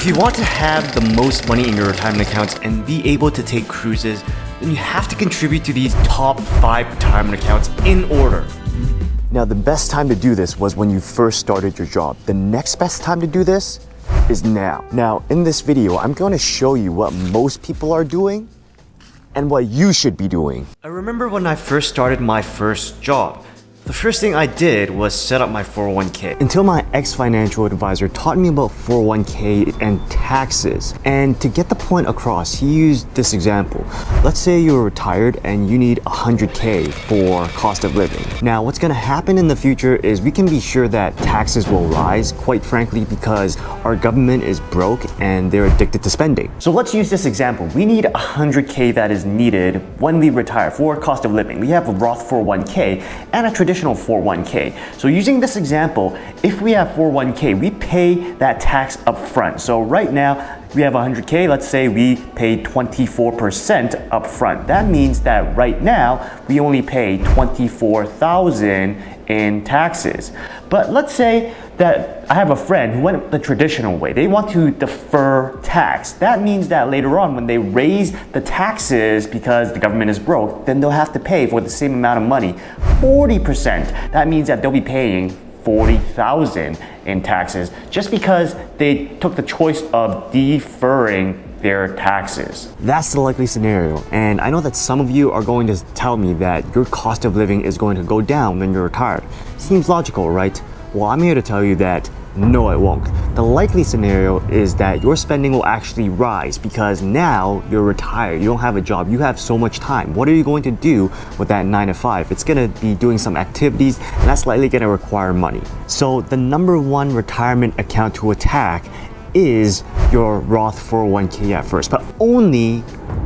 If you want to have the most money in your retirement accounts and be able to take cruises, then you have to contribute to these top 5 retirement accounts in order. Now, the best time to do this was when you first started your job. The next best time to do this is now. Now, in this video, I'm going to show you what most people are doing and what you should be doing. I remember when I first started my first job. The first thing I did was set up my 401k. Until my ex-financial advisor taught me about 401k and taxes. And to get the point across, he used this example. Let's say you're retired and you need 100k for cost of living. Now, what's gonna happen in the future is we can be sure that taxes will rise, quite frankly, because our government is broke and they're addicted to spending. So let's use this example. We need 100k that is needed when we retire for cost of living. We have a Roth 401k and a traditional 401k. So using this example, if we have 401k, we pay that tax up front. So right now, we have 100k, let's say we pay 24% up front. That means that right now, we only pay $24,000 in taxes. But let's say that I have a friend who went the traditional way. They want to defer tax. That means that later on when they raise the taxes because the government is broke, then they'll have to pay for the same amount of money, 40%. That means that they'll be paying $40,000 in taxes just because they took the choice of deferring their taxes. That's the likely scenario. And I know that some of you are going to tell me that your cost of living is going to go down when you're retired. Seems logical, right? Well, I'm here to tell you that no, it won't. The likely scenario is that your spending will actually rise because now you're retired, you don't have a job, you have so much time. What are you going to do with that 9 to 5? It's gonna be doing some activities and that's likely gonna require money. So the number one retirement account to attack is your Roth 401k at first, but only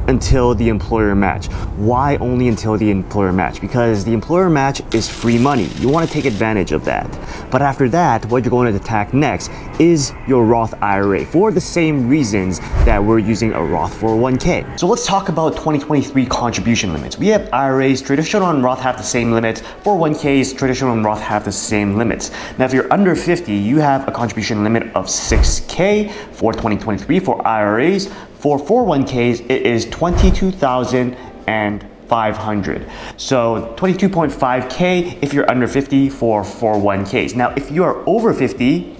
until the employer match. Why only until the employer match? Because the employer match is free money. You want to take advantage of that. But after that, what you're going to attack next is your Roth IRA for the same reasons that we're using a Roth 401k. So let's talk about 2023 contribution limits. We have IRAs, traditional and Roth have the same limits. 401ks, traditional and Roth have the same limits. Now, if you're under 50, you have a contribution limit of 6k for 2023 for IRAs. For 401ks, it is $22,500. So 22.5k if you're under 50 for 401ks. Now, if you are over 50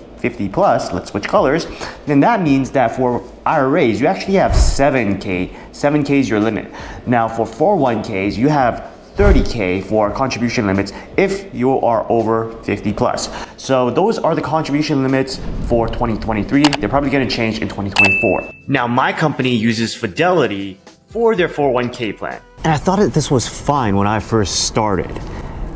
plus, let's switch colors, then that means that for IRAs, you actually have 7k. 7k is your limit. Now, for 401ks, you have 30k for contribution limits if you are over 50 plus. So those are the contribution limits for 2023. They're probably going to change in 2024. Now, my company uses Fidelity for their 401k plan. And I thought that this was fine when I first started.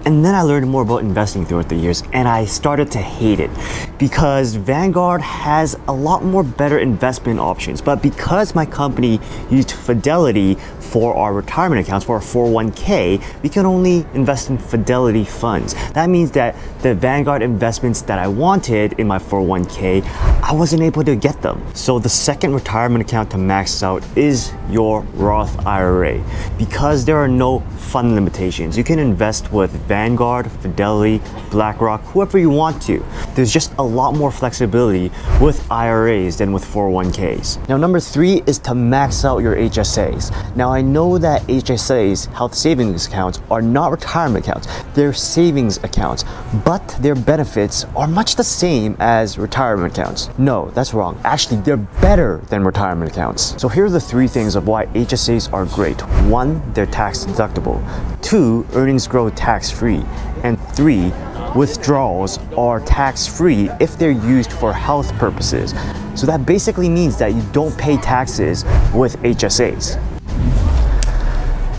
And then I learned more about investing throughout the years and I started to hate it because Vanguard has a lot more better investment options. But because my company used Fidelity for our retirement accounts, for our 401k, we can only invest in Fidelity funds. That means that the Vanguard investments that I wanted in my 401k, I wasn't able to get them. So the second retirement account to max out is your Roth IRA. Because there are no fund limitations, you can invest with Vanguard, Fidelity, BlackRock, whoever you want to. There's just a lot more flexibility with IRAs than with 401ks. Now, number 3 is to max out your HSAs. Now, I know that HSAs, health savings accounts, are not retirement accounts. They're savings accounts, but their benefits are much the same as retirement accounts. No, that's wrong. Actually, they're better than retirement accounts. So here are the 3 things of why HSAs are great. 1, they're tax deductible. 2, earnings grow tax-free. And 3, withdrawals are tax-free if they're used for health purposes. So that basically means that you don't pay taxes with HSAs.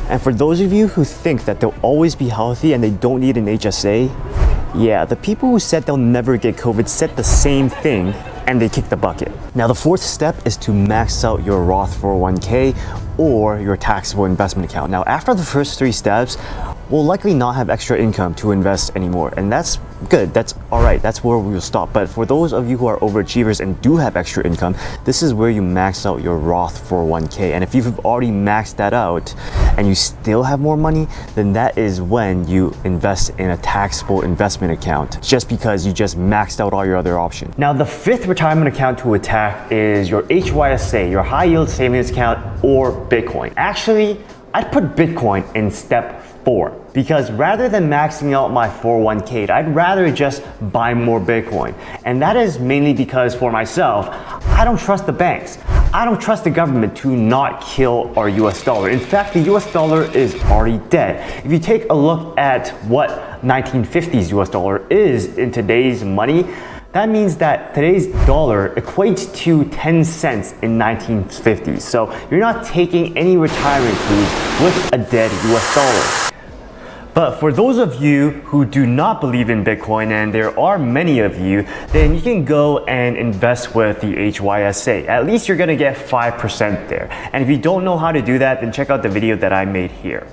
And for those of you who think that they'll always be healthy and they don't need an HSA, yeah, the people who said they'll never get COVID said the same thing and they kicked the bucket. Now, the 4th step is to max out your Roth 401k or your taxable investment account. Now, after the first 3 steps, will likely not have extra income to invest anymore. And that's good, that's all right, that's where we will stop. But for those of you who are overachievers and do have extra income, this is where you max out your Roth 401k. And if you've already maxed that out and you still have more money, then that is when you invest in a taxable investment account, just because you just maxed out all your other options. Now, the fifth retirement account to attack is your HYSA, your high yield savings account, or Bitcoin. Actually, I'd put Bitcoin in step 4, because rather than maxing out my 401k, I'd rather just buy more Bitcoin. And that is mainly because for myself, I don't trust the banks. I don't trust the government to not kill our US dollar. In fact, the US dollar is already dead. If you take a look at what 1950s US dollar is in today's money, that means that today's dollar equates to 10 cents in 1950s. So you're not taking any retirement cruise with a dead US dollar. But for those of you who do not believe in Bitcoin, and there are many of you, then you can go and invest with the HYSA. At least you're gonna get 5% there. And if you don't know how to do that, then check out the video that I made here.